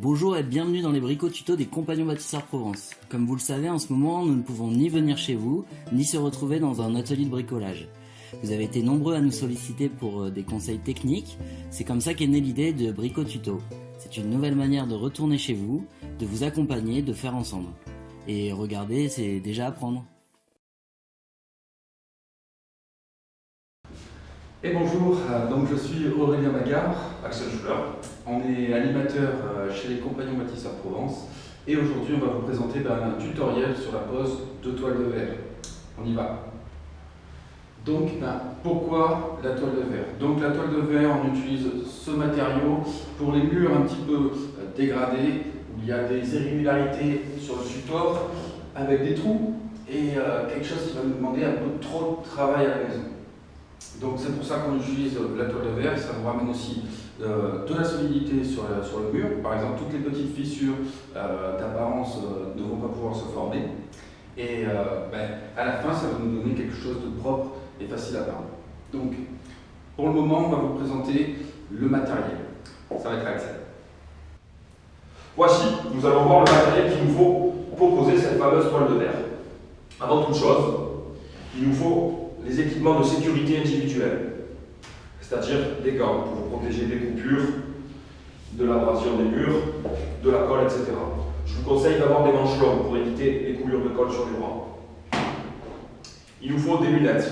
Bonjour et bienvenue dans les bricotutos des Compagnons Bâtisseurs Provence. Comme vous le savez, en ce moment, nous ne pouvons ni venir chez vous, ni se retrouver dans un atelier de bricolage. Vous avez été nombreux à nous solliciter pour des conseils techniques, c'est comme ça qu'est née l'idée de bricotuto. C'est une nouvelle manière de retourner chez vous, de vous accompagner, de faire ensemble. Et regardez, c'est déjà apprendre. Et bonjour, donc je suis Aurélien Magard, Axel Schuller. On est animateur chez les Compagnons Bâtisseurs Provence et aujourd'hui on va vous présenter un tutoriel sur la pose de toile de verre. On y va. Donc pourquoi la toile de verre? Donc la toile de verre, on utilise ce matériau pour les murs un petit peu dégradés, où il y a des irrégularités sur le support avec des trous et quelque chose qui va nous demander un peu trop de travail à la maison. Donc c'est pour ça qu'on utilise la toile de verre, ça vous ramène aussi de la solidité sur le mur. Par exemple, toutes les petites fissures d'apparence ne vont pas pouvoir se former. Et à la fin, ça va nous donner quelque chose de propre et facile à peindre. Donc, pour le moment, on va vous présenter le matériel. Ça va être Axel. Voici, nous allons voir le matériel qu'il nous faut pour poser cette fameuse toile de verre. Avant toute chose, il nous faut les équipements de sécurité individuels, c'est-à-dire des gants pour vous protéger des coupures, de l'abrasion des murs, de la colle, etc. Je vous conseille d'avoir des manches longues pour éviter les coulures de colle sur les bras. Il nous faut des lunettes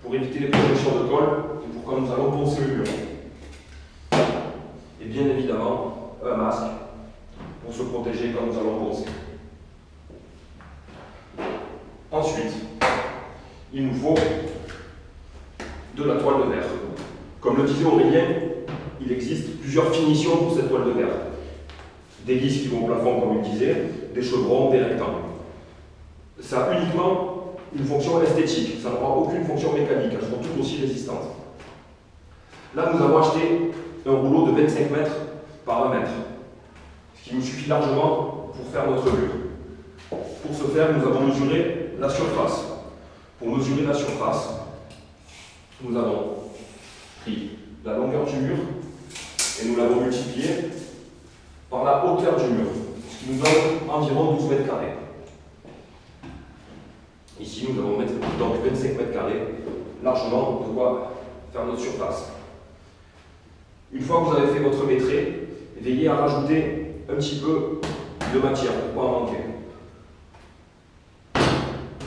pour éviter les projections de colle et pour quand nous allons poncer le mur. Et bien évidemment, un masque pour se protéger quand nous allons poncer. Ensuite, il nous faut de la toile de verre. Comme le disait Aurélien, il existe plusieurs finitions pour cette toile de verre. Des lisses qui vont au plafond, comme il disait, des chevrons, des rectangles. Ça a uniquement une fonction esthétique, ça n'aura aucune fonction mécanique, elles seront toutes aussi résistantes. Là, nous avons acheté un rouleau de 25 mètres par 1 mètre, ce qui nous suffit largement pour faire notre mur. Pour ce faire, nous avons mesuré la surface. Pour mesurer la surface, nous avons pris la longueur du mur et nous l'avons multiplié par la hauteur du mur, ce qui nous donne environ 12 mètres carrés. Ici, nous allons mettre donc 25 mètres carrés, largement de quoi faire notre surface. Une fois que vous avez fait votre métré, veillez à rajouter un petit peu de matière pour ne pas en manquer.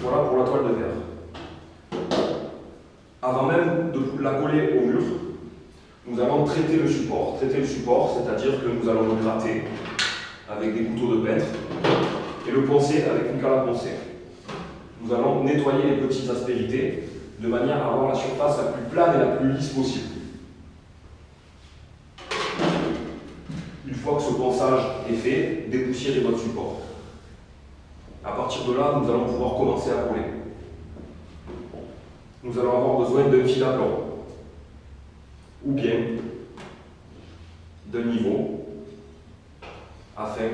Voilà pour la toile de verre. Avant même de la coller au mur, nous allons traiter le support. Traiter le support, c'est-à-dire que nous allons le gratter avec des couteaux de peintre et le poncer avec une canne à poncer. Nous allons nettoyer les petites aspérités de manière à avoir la surface la plus plane et la plus lisse possible. Une fois que ce ponçage est fait, dépoussiérez votre support. À partir de là, nous allons pouvoir commencer à coller. Nous allons avoir besoin d'un fil à plomb, ou bien d'un niveau, afin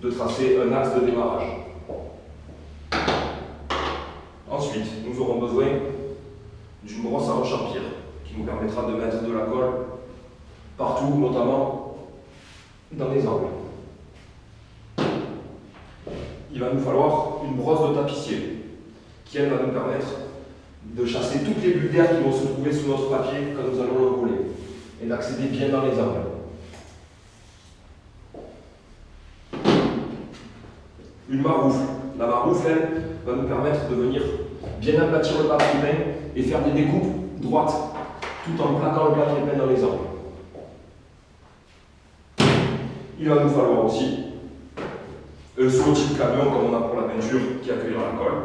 de tracer un axe de démarrage. Ensuite, nous aurons besoin d'une brosse à rechampir, qui nous permettra de mettre de la colle partout, notamment dans les angles. Il va nous falloir une brosse de tapissier, qui elle va nous permettre de chasser toutes les bulles d'air qui vont se trouver sous notre papier quand nous allons le rouler, et d'accéder bien dans les angles. Une maroufle. La maroufle, elle, va nous permettre de venir bien aplatir le papier peint et faire des découpes droites, tout en plaquant le papier peint dans les angles. Il va nous falloir aussi un seau type camion comme on a pour la peinture qui accueillera la colle,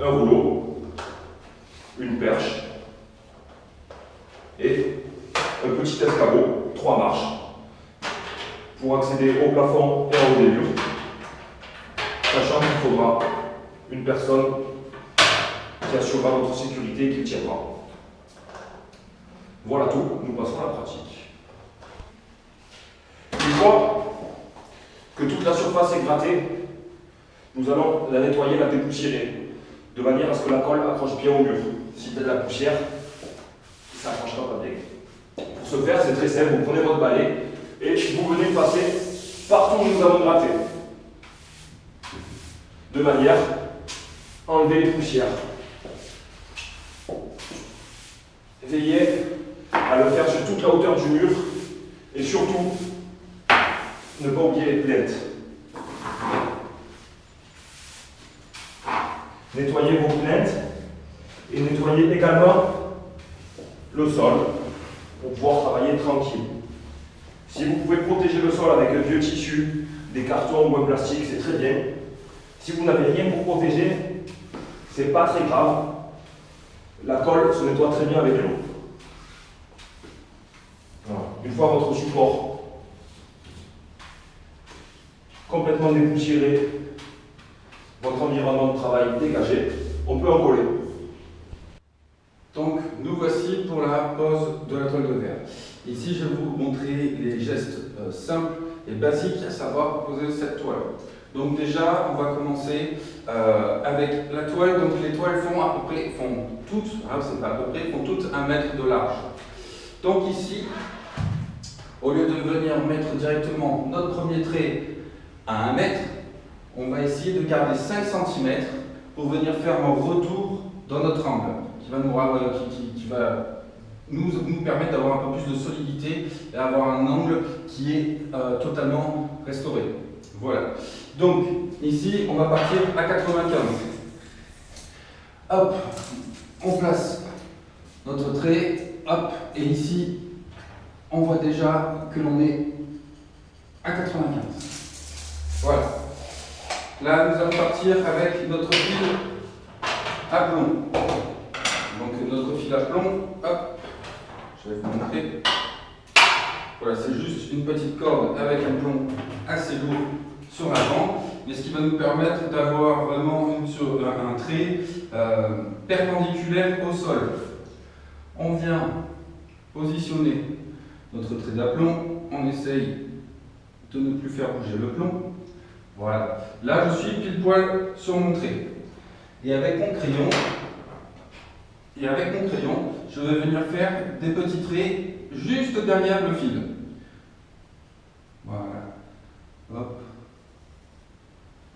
un rouleau, une perche et un petit escabeau, 3 marches, pour accéder au plafond et en haut des murs, sachant qu'il faudra une personne qui assurera votre sécurité et qui le tiendra. Voilà tout, nous passons à la pratique. Une fois que toute la surface est grattée, nous allons la nettoyer, la dépoussiérer, de manière à ce que la colle accroche bien au mur. Si tu as de la poussière, ça accrochera pas bien. Pour se faire, c'est très simple, vous prenez votre balai et vous venez passer partout où nous avons gratté. De manière à enlever les poussières. Veillez à le faire sur toute la hauteur du mur et surtout ne pas oublier les plaies. Nettoyez vos plaintes et nettoyez également le sol pour pouvoir travailler tranquille. Si vous pouvez protéger le sol avec un vieux tissu, des cartons ou un plastique, c'est très bien. Si vous n'avez rien pour protéger, c'est pas très grave. La colle se nettoie très bien avec l'eau. Voilà. Une fois votre support complètement dépoussiéré, votre environnement de travail dégagé, on peut en coller. Donc, nous voici pour la pose de la toile de verre. Ici, je vais vous montrer les gestes simples et basiques à savoir poser cette toile. Donc déjà, on va commencer avec la toile. Donc les toiles font à peu près, font toutes 1 mètre de large. Donc ici, au lieu de venir mettre directement notre premier trait à 1 mètre, on va essayer de garder 5 cm pour venir faire un retour dans notre angle, qui va nous permettre d'avoir un peu plus de solidité et avoir un angle qui est totalement restauré. Voilà. Donc, ici, on va partir à 95. Hop, on place notre trait, hop, et ici, on voit déjà que l'on est à 95. Voilà. Là, nous allons partir avec notre fil à plomb. Donc, notre fil à plomb, hop, je vais vous montrer. Voilà, c'est juste une petite corde avec un plomb assez lourd sur l'avant, mais ce qui va nous permettre d'avoir vraiment un trait perpendiculaire au sol. On vient positionner notre trait d'aplomb, on essaye de ne plus faire bouger le plomb. Voilà, là je suis pile poil sur mon trait. Et avec mon crayon, je vais venir faire des petits traits juste derrière le fil. Voilà, hop.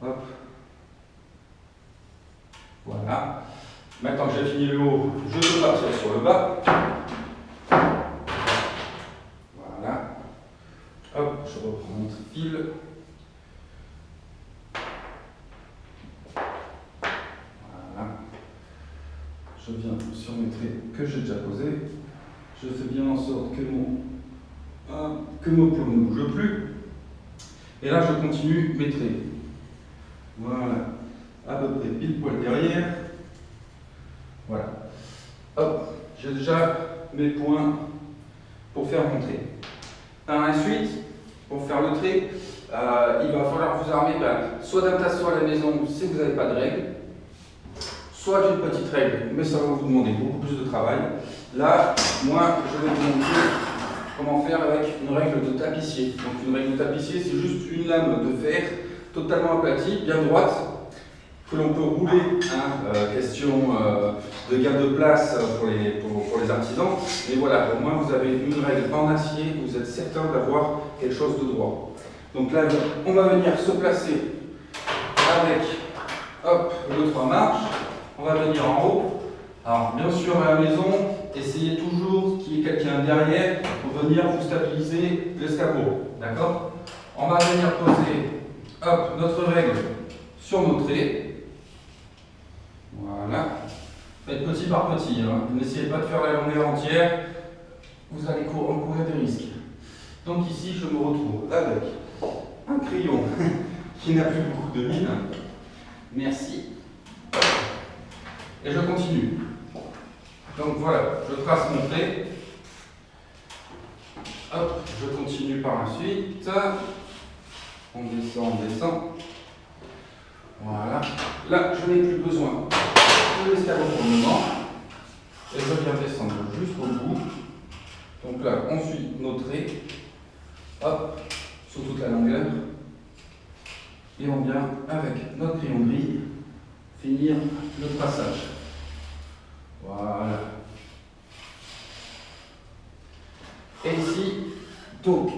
Hop. Voilà. Maintenant que j'ai fini le haut, je peux partir sur le bas. Voilà. Hop, je reprends notre fil. Voilà. Je viens sur mes traits que j'ai déjà posés. Je fais bien en sorte que mon plomb ne bouge plus. Et là, je continue mes traits. Voilà, à peu près pile poil derrière. Voilà. Hop, j'ai déjà mes points pour faire mon trait. Par la suite, pour faire le trait, il va falloir vous armer soit d'un tasseau à la maison si vous n'avez pas de règle, soit d'une petite règle, mais ça va vous demander beaucoup plus de travail. Là, moi, je vais vous montrer comment faire avec une règle de tapissier. Donc une règle de tapissier, c'est juste une lame de fer totalement aplatie, bien droite, que l'on peut rouler, question de gain de place pour les artisans. Et voilà, au moins vous avez une règle en acier, vous êtes certain d'avoir quelque chose de droit. Donc là, on va venir se placer avec, hop, le 3 marches, on va venir en haut. Alors bien sûr à la maison, essayez toujours qu'il y ait quelqu'un derrière pour venir vous stabiliser l'escabeau, d'accord? On va venir poser, hop, notre règle sur nos traits. Voilà. Faites petit par petit, hein. N'essayez pas de faire la longueur entière, vous allez courir des risques. Donc ici, je me retrouve avec un crayon qui n'a plus beaucoup de mine. Merci. Et je continue. Donc voilà, je trace mon trait. Hop, je continue par la suite. On descend. Voilà. Là, je n'ai plus besoin de l'escabeau pour le moment. Et je viens descendre jusqu'au bout. Donc là, on suit nos traits. Hop, sur toute la longueur. Et on vient, avec notre crayon gris, finir le traçage. Voilà. Et ici, donc,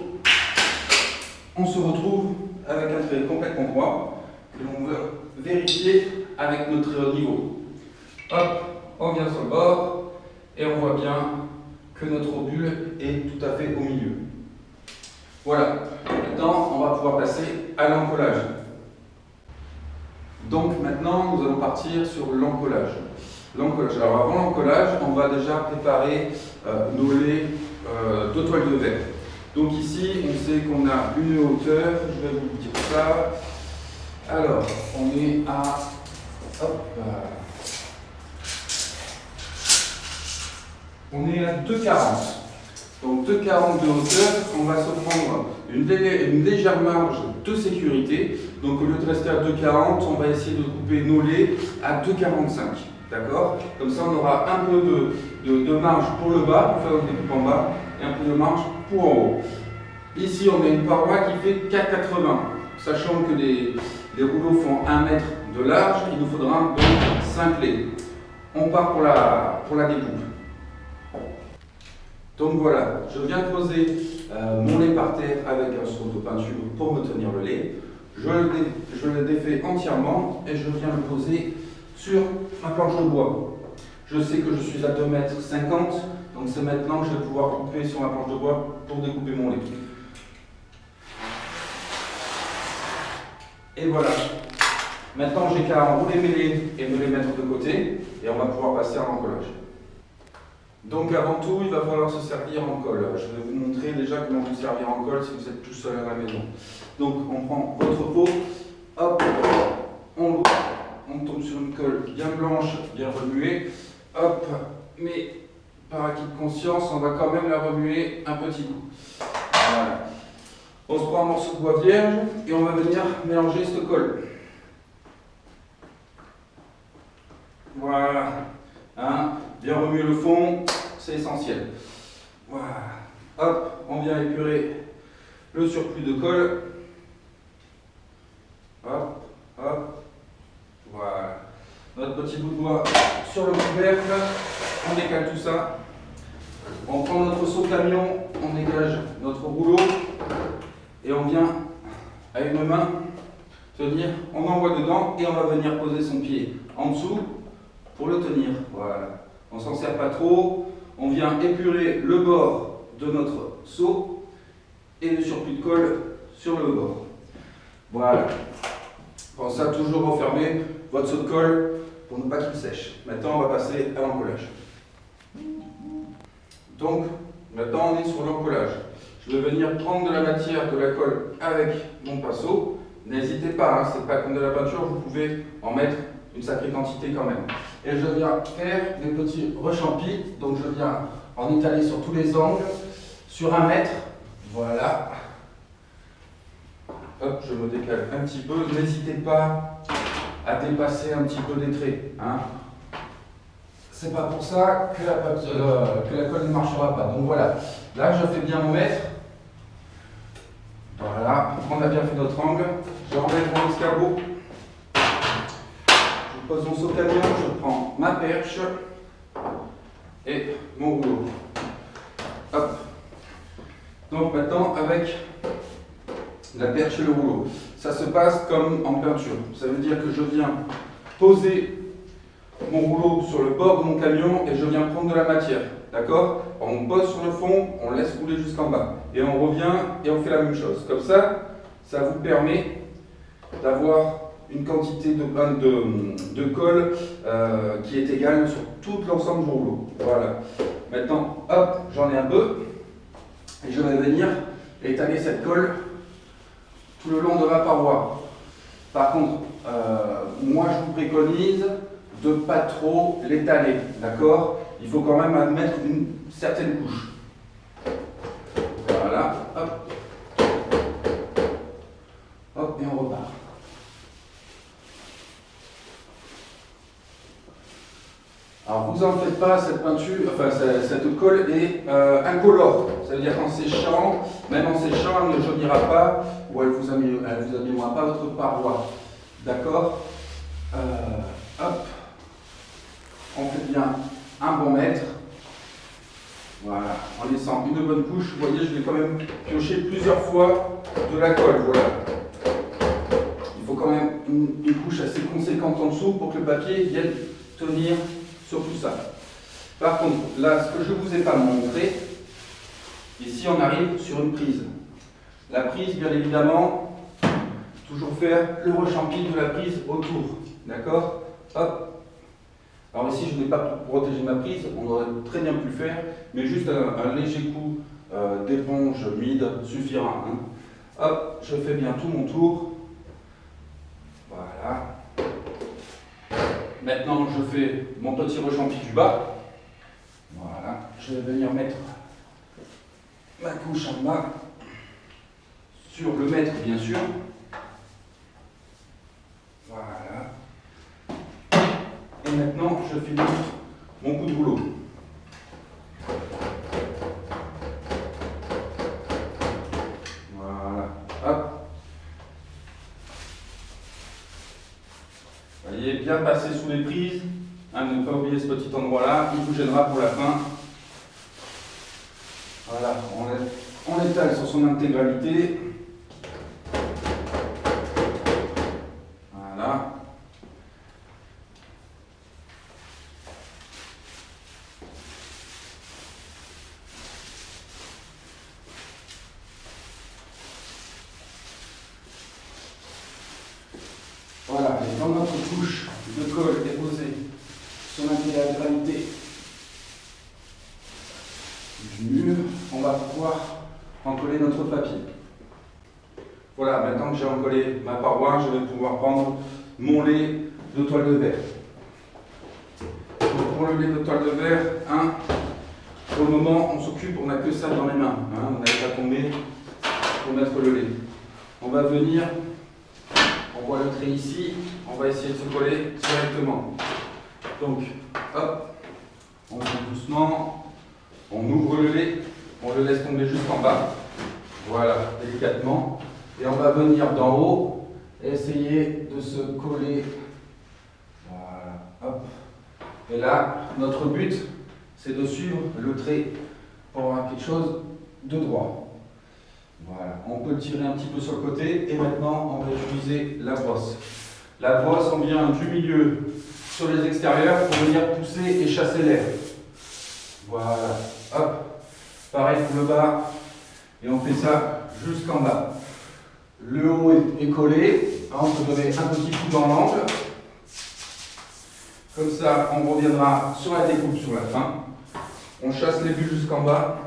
on se retrouve avec un trait complètement droit que l'on veut vérifier avec notre niveau. Hop, on vient sur le bord et on voit bien que notre obus est tout à fait au milieu. Voilà, maintenant on va pouvoir passer à l'encollage. Donc maintenant nous allons partir sur l'encollage. Alors avant l'encollage, on va déjà préparer nos laits de toile de verre. Donc ici, on sait qu'on a une hauteur, je vais vous dire ça. Alors, on est à... Hop, on est à 2,40. Donc 2,40 de hauteur, on va se prendre une légère marge de sécurité. Donc au lieu de rester à 2,40, on va essayer de couper nos laits à 2,45. D'accord? Comme ça, on aura un peu de marge pour le bas, pour faire le découpe en bas, et un peu de marge pour en haut. Ici, on a une paroi qui fait 4,80. Sachant que les rouleaux font 1 mètre de large, il nous faudra donc 5 laits. On part pour la découpe. Donc voilà, je viens de poser mon lait par terre avec un seau de peinture pour me tenir le lait. Je le défais entièrement et je viens le poser sur ma planche de bois. Je sais que je suis à 2,50 m, donc c'est maintenant que je vais pouvoir couper sur ma planche de bois pour découper mon lait. Et voilà. Maintenant, j'ai qu'à enrouler mes laits et me les mettre de côté et on va pouvoir passer à l'encollage. Donc avant tout, il va falloir se servir en colle. Je vais vous montrer déjà comment vous servir en colle si vous êtes tout seul à la maison. Donc on prend votre pot, hop, on l'ouvre, on tombe sur une colle bien blanche, bien remuée, hop, mais par acquis de conscience, on va quand même la remuer un petit coup. Voilà. On se prend un morceau de bois vierge et on va venir mélanger cette colle. Voilà. Hein, bien remuer le fond, c'est essentiel. Voilà. Hop, on vient épurer le surplus de colle. Hop, hop. Voilà. Notre petit bout de bois sur le couvercle. On décale tout ça. On prend notre seau camion, on dégage notre rouleau. Et on vient à une main tenir, on envoie dedans et on va venir poser son pied en dessous pour le tenir. Voilà. On ne s'en sert pas trop. On vient épurer le bord de notre seau et le surplus de colle sur le bord. Voilà. Pensez à toujours refermer votre seau de colle pour ne pas qu'il sèche. Maintenant, on va passer à l'encollage. Donc, maintenant, on est sur l'encollage. Je vais venir prendre de la matière, de la colle avec mon pinceau. N'hésitez pas, hein, c'est pas comme de la peinture, vous pouvez en mettre une sacrée quantité quand même. Et je viens faire des petits rechampis, donc je viens en étaler sur tous les angles, sur 1 mètre, voilà. Hop, je me décale un petit peu, n'hésitez pas à dépasser un petit peu des traits. Hein. C'est pas pour ça que la colle ne marchera pas. Donc voilà, là je fais bien mon mètre. Voilà, on a bien fait notre angle. J'enlève mon escabeau. Je pose mon seau camion, je prends ma perche et mon rouleau. Hop. Donc maintenant avec la perche et le rouleau. Ça se passe comme en peinture. Ça veut dire que je viens poser mon rouleau sur le bord de mon camion et je viens prendre de la matière. D'accord? On pose sur le fond, on laisse rouler jusqu'en bas. Et on revient et on fait la même chose. Comme ça, ça vous permet d'avoir une quantité de colle qui est égale sur tout l'ensemble du rouleau. Voilà. Maintenant, hop, j'en ai un peu. Et je vais venir étaler cette colle tout le long de ma paroi. Par contre, moi je vous préconise de ne pas trop l'étaler, d'accord? Il faut quand même admettre une certaine couche. Voilà, hop. Hop, et on repart. Alors vous en faites pas, cette peinture, enfin cette colle est incolore. Ça veut dire qu'en séchant, même en séchant, elle ne jaunira pas ou elle vous abîmera pas votre paroi. D'accord? Hop. On fait bien un bon mètre. Voilà, en laissant une bonne couche. Vous voyez, je vais quand même piocher plusieurs fois de la colle. Voilà. Il faut quand même une couche assez conséquente en dessous pour que le papier vienne tenir sur tout ça. Par contre, là, ce que je ne vous ai pas montré, ici on arrive sur une prise. La prise, bien évidemment, toujours faire le rechampi de la prise autour. D'accord? Hop. Alors ici, je n'ai pas protégé ma prise, on aurait très bien pu le faire, mais juste un léger coup d'éponge humide suffira. Hein. Hop, je fais bien tout mon tour. Voilà. Maintenant, je fais mon petit rechampi du bas. Voilà, je vais venir mettre ma couche en bas, sur le mètre bien sûr. Voilà. Et maintenant, je finis mon coup de rouleau. Voilà. Hop. Vous voyez, bien passer sous les prises. Hein, ne pas oublier ce petit endroit-là. Il vous gênera pour la fin. Voilà. On l'étale sur son intégralité. Voilà. Voilà, et quand notre couche de colle est posée sur l'intégralité du mur, on va pouvoir encoller notre papier. Voilà, maintenant que j'ai encollé ma paroi, je vais pouvoir prendre mon lait de toile de verre. Donc pour le lait de toile de verre, pour le moment, on s'occupe, on n'a que ça dans les mains. On n'avait pas tombé pour mettre le lait. On va venir. On voit le trait ici, on va essayer de se coller directement. Donc, hop, on monte doucement, on ouvre le lait, on le laisse tomber jusqu'en bas. Voilà, délicatement. Et on va venir d'en haut et essayer de se coller. Voilà, hop. Et là, notre but, c'est de suivre le trait pour avoir quelque chose de droit. Voilà, on peut le tirer un petit peu sur le côté et maintenant on va utiliser la brosse. La brosse, on vient du milieu sur les extérieurs pour venir pousser et chasser l'air. Voilà, hop, pareil pour le bas et on fait ça jusqu'en bas. Le haut est collé, on peut donner un petit coup dans l'angle. Comme ça, on reviendra sur la découpe sur la fin. On chasse les bulles jusqu'en bas.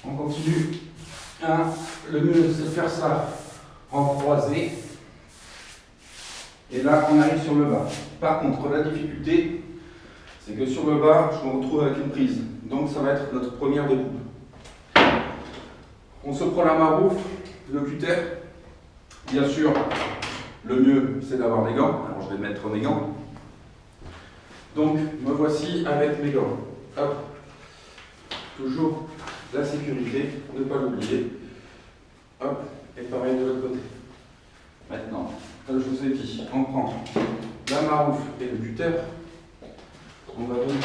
On continue. Le mieux, c'est de faire ça en croisé. Et là, on arrive sur le bas. Par contre, la difficulté, c'est que sur le bas, je me retrouve avec une prise. Donc, ça va être notre première découpe. On se prend la maroufle, le cutter. Bien sûr, le mieux, c'est d'avoir des gants. Alors, je vais mettre mes gants. Donc, me voici avec mes gants. Hop. Toujours la sécurité, ne pas l'oublier. Hop, et pareil de l'autre côté. Maintenant, comme je vous ai dit, on prend la maroufle et le cutter. On va venir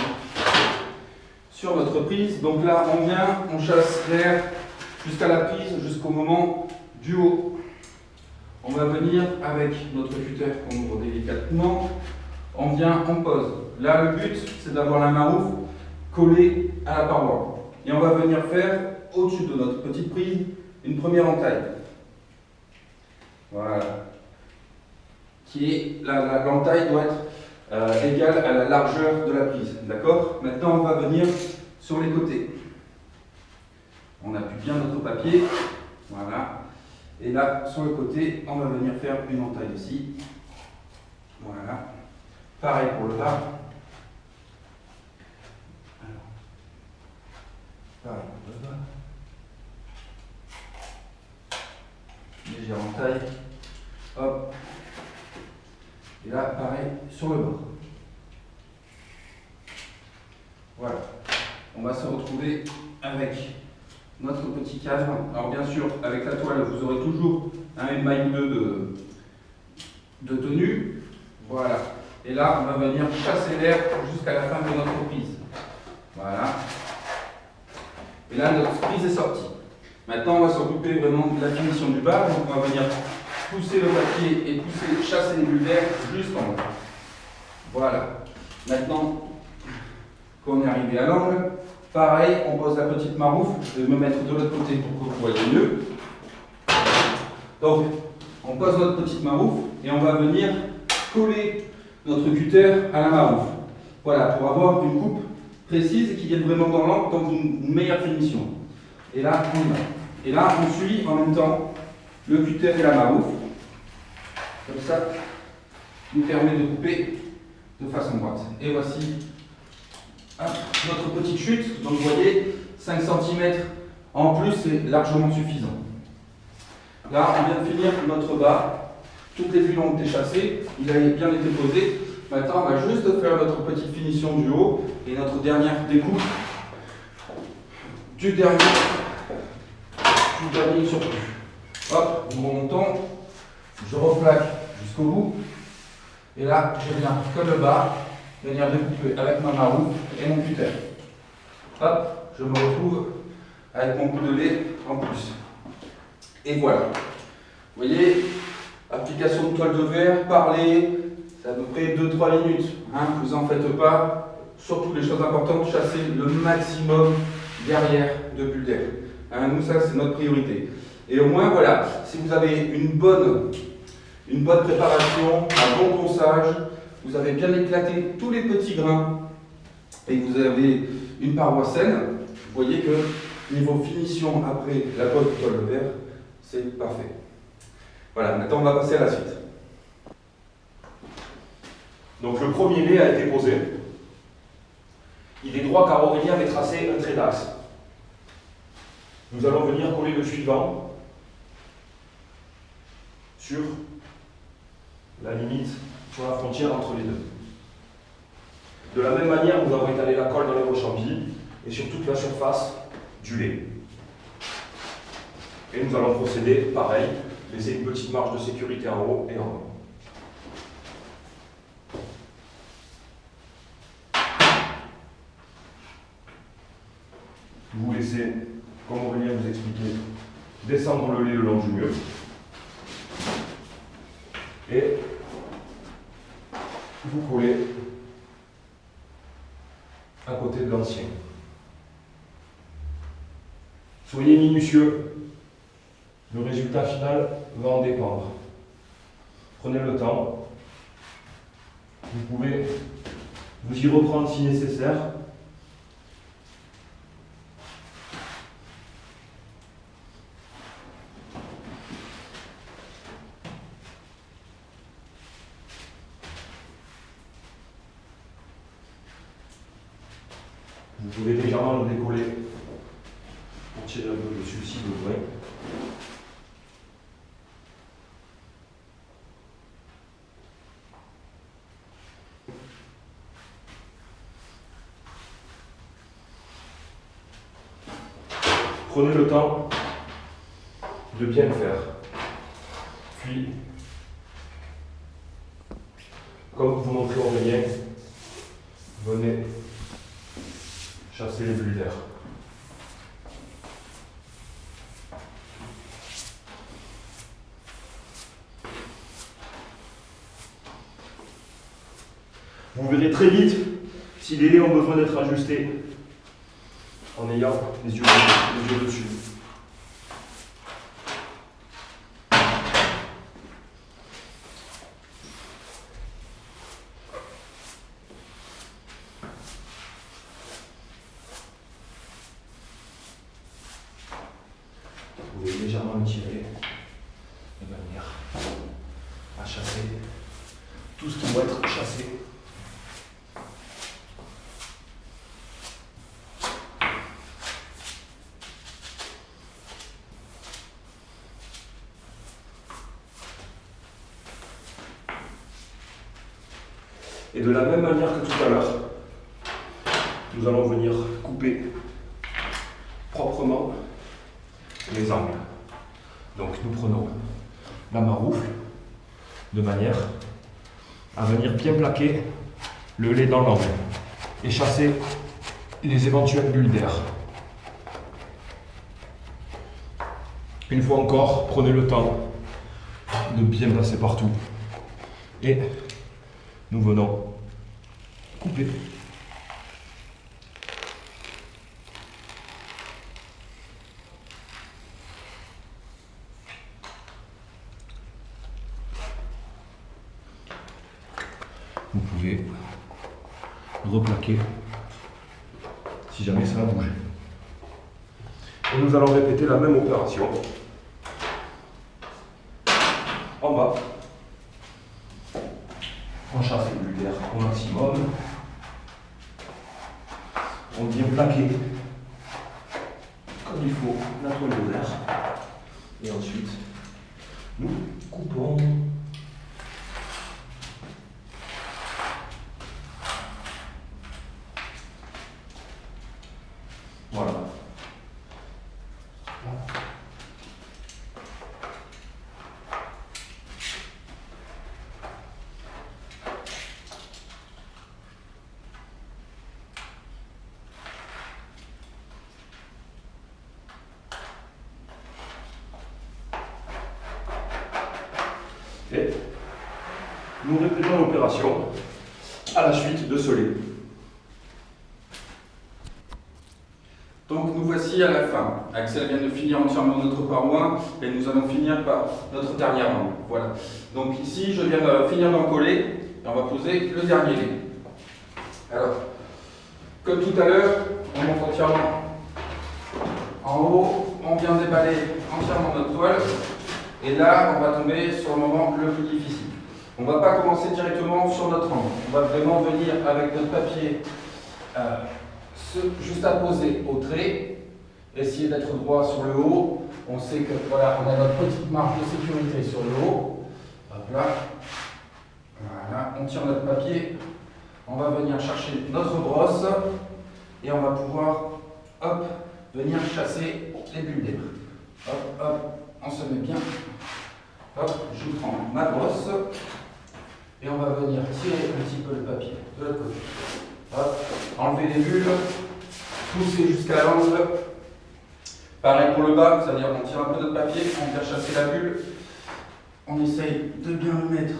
sur notre prise. Donc là, on vient, on chasse l'air jusqu'à la prise, jusqu'au moment du haut. On va venir avec notre cutter qu'on ouvre délicatement. On vient, on pose. Là, le but, c'est d'avoir la maroufle collée à la paroi. Et on va venir faire, au-dessus de notre petite prise, une première entaille. Voilà. L'entaille doit être égale à la largeur de la prise. D'accord? Maintenant, on va venir sur les côtés. On appuie bien notre papier. Voilà. Et là, sur le côté, on va venir faire une entaille aussi. Voilà. Pareil pour le bas. Pareil pour le bas. Légère entaille. Hop. Et là, pareil sur le bord. Voilà. On va se retrouver avec notre petit cadre. Alors bien sûr, avec la toile, vous aurez toujours une maille ou deux de tenue. Voilà. Et là, on va venir chasser l'air jusqu'à la fin de notre prise. Voilà. Et là, notre prise est sortie. Maintenant, on va s'occuper vraiment de la finition du bas. Donc, on va venir pousser le papier et chasser les bulles d'air juste en haut. Voilà. Maintenant qu'on est arrivé à l'angle, pareil, on pose la petite maroufle. Je vais me mettre de l'autre côté pour que vous voyez mieux. Donc, on pose notre petite maroufle et on va venir coller notre cutter à la maroufle. Voilà, pour avoir une coupe précise et qui vienne vraiment dans l'angle, donc une meilleure finition. Et là, on y va. Et là, on suit en même temps le cutter et la maroufle. Comme ça, nous permet de couper de façon droite. Et voici notre petite chute. Donc vous voyez, 5 cm en plus, c'est largement suffisant. Là, on vient de finir notre bas. Toutes les bulles ont été chassées, il a bien été posé. Maintenant, on va juste faire notre petite finition du haut et notre dernière découpe du dernier surplus. Hop, nous remontons, je replaque jusqu'au bout. Et là, je viens, comme le bas, venir découper avec ma maroufle et mon cutter. Hop, je me retrouve avec mon coup de lait en plus. Et voilà. Vous voyez, application de toile de verre, parler, c'est à peu près 2-3 minutes. Hein, vous en faites pas. Surtout les choses importantes, chasser le maximum derrière de bulles d'air. Hein, nous, ça, c'est notre priorité. Et au moins, voilà, si vous avez une bonne préparation, un bon ponçage, vous avez bien éclaté tous les petits grains et que vous avez une paroi saine, vous voyez que niveau finition après la pose de toile de verre, c'est parfait. Voilà, maintenant on va passer à la suite. Donc le premier lait a été posé. Il est droit car Aurélien avait tracé un trait d'axe. Nous allons venir coller le suivant sur la limite, sur la frontière entre les deux. De la même manière, nous avons étalé la colle dans les rechampis et sur toute la surface du lait. Et nous allons procéder pareil, laisser une petite marge de sécurité en haut et en bas. Vous laissez, comme Aurélien vous expliquait, descendre le lait le long du mur. Et vous collez à côté de l'ancien. Soyez minutieux, le résultat final va en dépendre. Prenez le temps, vous pouvez vous y reprendre si nécessaire. Vous pouvez légèrement le décoller pour tirer un peu dessus si besoin. Prenez le temps de bien le faire. Puis, comme vous montrez Aurélien, venez chasser les bulles d'air. Vous verrez très vite si les laits ont besoin d'être ajustés en ayant les yeux dessus. Vous pouvez légèrement le tirer de manière à chasser tout ce qui doit être chassé. Et de la même manière que tout à l'heure, nous allons venir couper proprement les angles. Donc nous prenons la maroufle de manière à venir bien plaquer le lait dans l'angle et chasser les éventuelles bulles d'air. Une fois encore, prenez le temps de bien passer partout et nous venons couper. Vous pouvez replaquer si jamais ça a bougé. Et nous allons répéter la même opération en bas. On chasse les bulles d'air au maximum. On vient plaquer comme il faut la toile de verre. Et ensuite, nous coupons. Voilà. Et nous répétons l'opération à la suite de ce lait. Donc nous voici à la fin. Axel vient de finir entièrement notre paroi et nous allons finir par notre dernière angle. Voilà. Donc ici je viens de finir d'en coller et on va poser le dernier lait. Alors, comme tout à l'heure, on monte entièrement en haut, on vient déballer entièrement notre toile et là on va tomber sur le moment le plus difficile. On ne va pas commencer directement sur notre angle. On va vraiment venir avec notre papier juste à poser au trait, essayer d'être droit sur le haut. On sait que voilà, on a notre petite marge de sécurité sur le haut. Hop là. Voilà, on tire notre papier, on va venir chercher notre brosse et on va pouvoir hop, venir chasser les bulles d'air. Hop, hop, on se met bien. Hop, je prends ma brosse et on va venir tirer un petit peu le papier de l'autre côté. Hop, enlever les bulles, pousser jusqu'à l'angle. Pareil pour le bas, c'est-à-dire on tire un peu notre papier, on vient chasser la bulle, on essaye de bien le mettre,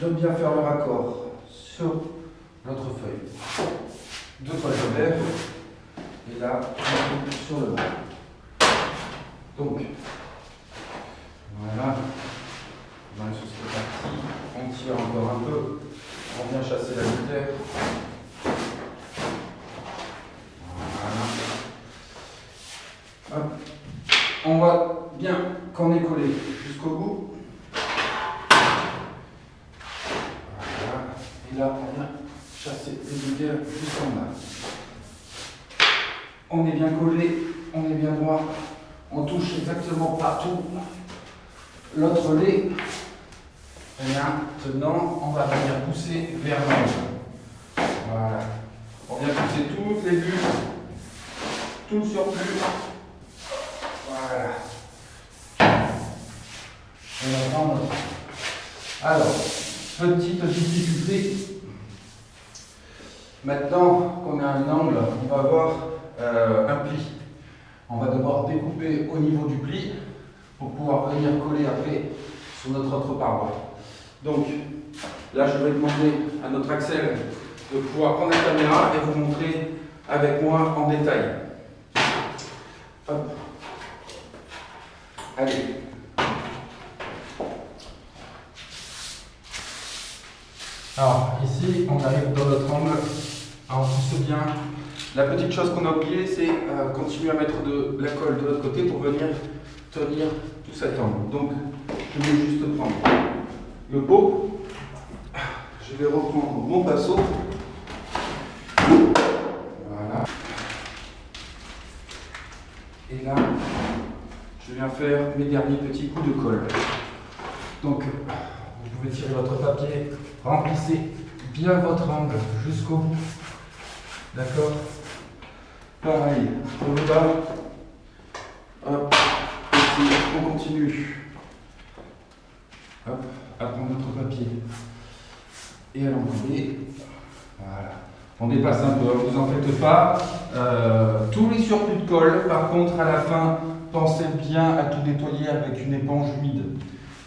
de bien faire le raccord sur notre feuille de toile de verre, et là on coupe sur le bas. Donc, voilà, on arrive sur cette partie, on tire encore un peu. On vient chasser la bulle d'air. Voilà. Hop. On voit bien qu'on est collé jusqu'au bout. Voilà. Et là, on vient chasser les bulles d'air jusqu'en bas. On est bien collé, on est bien droit. On touche exactement partout l'autre lait. Et maintenant, on va venir pousser vers l'angle. Voilà. On vient pousser toutes les bulles, tout le surplus. Voilà. Et on va prendre. Alors, petite difficulté. Maintenant qu'on a un angle, on va avoir un pli. On va devoir découper au niveau du pli pour pouvoir venir coller après sur notre autre paroi. Donc là, je vais demander à notre Axel de pouvoir prendre la caméra et vous montrer avec moi en détail. Hop. Allez. Alors ici, on arrive dans notre angle. Alors on pousse bien. La petite chose qu'on a oublié, c'est continuer à mettre de la colle de l'autre côté pour venir tenir tout cet angle. Donc je vais juste prendre le pot, je vais reprendre mon pinceau, voilà, et là, je viens faire mes derniers petits coups de colle. Donc, vous pouvez tirer votre papier, remplissez bien votre angle jusqu'au bout, d'accord? Pareil, pour le bas, hop, et on continue, hop. à prendre notre papier et à l'encoller. Voilà. On dépasse un peu, vous en faites pas. Tous les surplus de colle, par contre, à la fin, pensez bien à tout nettoyer avec une éponge humide.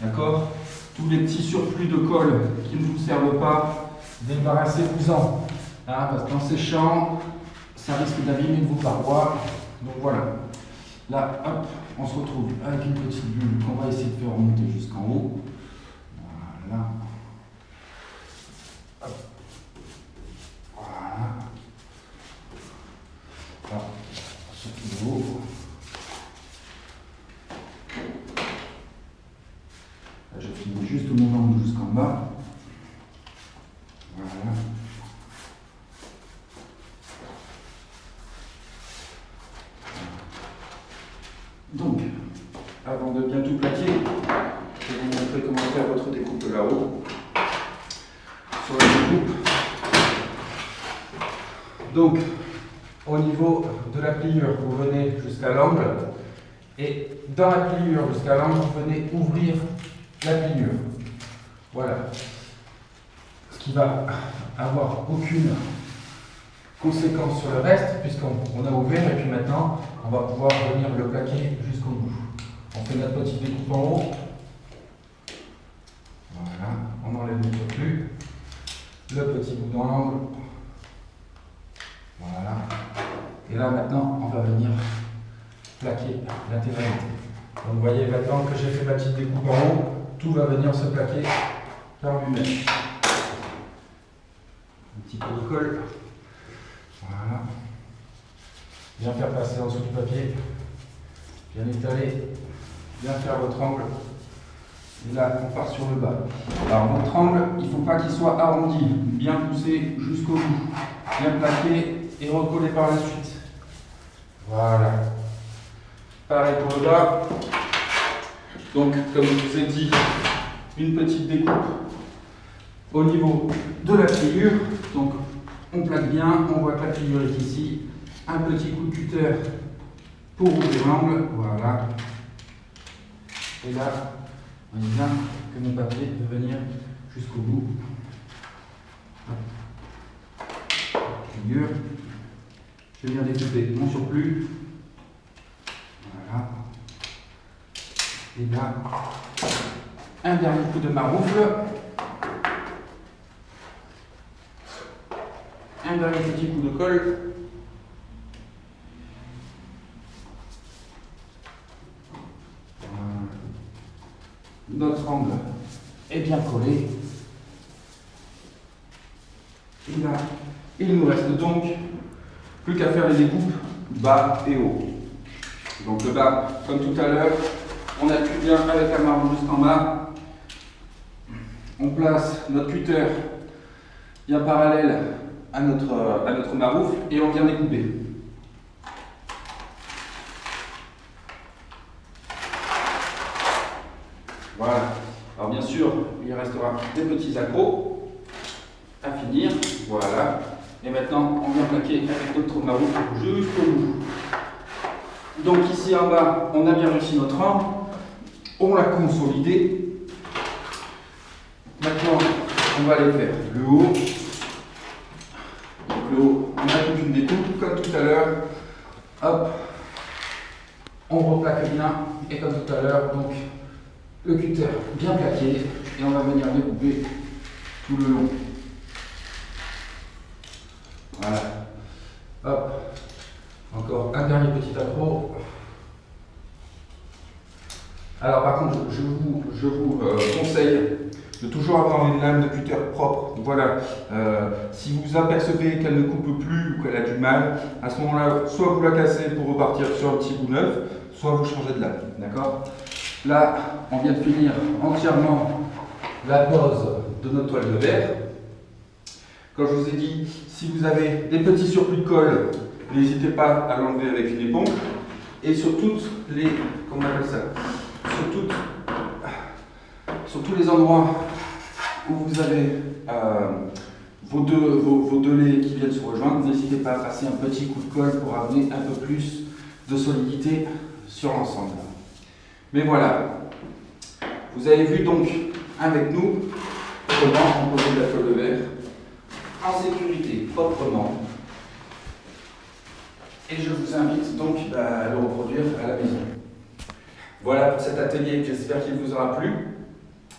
D'accord? Tous les petits surplus de colle qui ne vous servent pas, débarrassez-vous-en. Hein, parce qu'en séchant, ça risque d'abîmer vos parois. Donc voilà. Là, hop, on se retrouve avec une petite bulle qu'on va essayer de faire remonter jusqu'en haut. Voilà. Hop. Voilà. Là, ce qui est haut. Là, je finis juste mon angle jusqu'en bas. Voilà. Donc, avant de bien tout plaquer, je vais vous montrer comment faire votre découpe là-haut. Sur la découpe. Donc, au niveau de la pliure, vous venez jusqu'à l'angle. Et dans la pliure jusqu'à l'angle, vous venez ouvrir la pliure. Voilà. Ce qui va avoir aucune conséquence sur le reste, puisqu'on a ouvert et puis maintenant, on va pouvoir venir le plaquer jusqu'au bout. On fait notre petite découpe en haut. Voilà, on enlève le surplus. Le petit bout dans l'angle. Voilà. Et là maintenant, on va venir plaquer l'intégralité. Donc vous voyez maintenant que j'ai fait ma petite découpe en haut, tout va venir se plaquer par lui-même. Un petit peu de colle. Voilà. Bien faire passer en dessous du papier. Bien étaler. Bien faire votre angle. Et là, on part sur le bas. Alors, votre angle, il ne faut pas qu'il soit arrondi. Bien poussé jusqu'au bout. Bien plaqué et recollé par la suite. Voilà. Pareil pour le bas. Donc, comme je vous ai dit, une petite découpe au niveau de la pliure. Donc, on plaque bien. On voit que la pliure est ici. Un petit coup de cutter pour ouvrir l'angle. Voilà. Et là, on voit bien que mon papier peut venir jusqu'au bout. Pliure. Je viens découper mon surplus. Voilà. Et là, un dernier coup de maroufle. Un dernier petit coup de colle. Notre angle est bien collé. Et là, il nous reste donc plus qu'à faire les découpes bas et haut. Donc le bas, comme tout à l'heure, on appuie bien avec la marbre jusqu'en bas. On place notre cutter bien parallèle à notre maroufle et on vient découper. Voilà. Alors bien sûr, il restera des petits accros à finir. Voilà. Et maintenant, on vient plaquer avec notre maroufle jusqu'au bout. Donc ici en bas, on a bien réussi notre angle. On l'a consolidé. Maintenant, on va aller faire le haut. Donc le haut, on a toute une découpe comme tout à l'heure. Hop. On replaque bien. Et comme tout à l'heure, donc le cutter bien plaqué et on va venir découper tout le long. Voilà. Hop. Encore un dernier petit accro. Alors par contre, je vous conseille de toujours avoir une lame de cutter propre. Voilà. Si vous apercevez qu'elle ne coupe plus ou qu'elle a du mal, à ce moment-là, soit vous la cassez pour repartir sur un petit bout neuf, soit vous changez de lame. D'accord ? Là, on vient de finir entièrement la pose de notre toile de verre. Comme je vous ai dit, si vous avez des petits surplus de colle, n'hésitez pas à l'enlever avec une éponge. Et sur toutes les, comment on appelle ça, sur tous les endroits où vous avez vos deux laits qui viennent se rejoindre, n'hésitez pas à passer un petit coup de colle pour amener un peu plus de solidité sur l'ensemble. Mais voilà, vous avez vu donc avec nous comment composer de la toile de verre en sécurité, proprement. Et je vous invite donc à le reproduire à la maison. Voilà pour cet atelier, j'espère qu'il vous aura plu.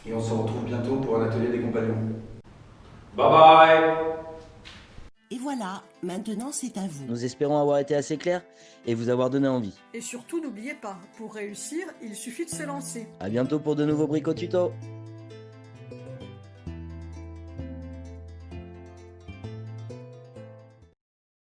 Et on se retrouve bientôt pour un atelier des compagnons. Bye bye! Et voilà, maintenant c'est à vous. Nous espérons avoir été assez clairs et vous avoir donné envie. Et surtout, n'oubliez pas, pour réussir, il suffit de se lancer. À bientôt pour de nouveaux bricotutos.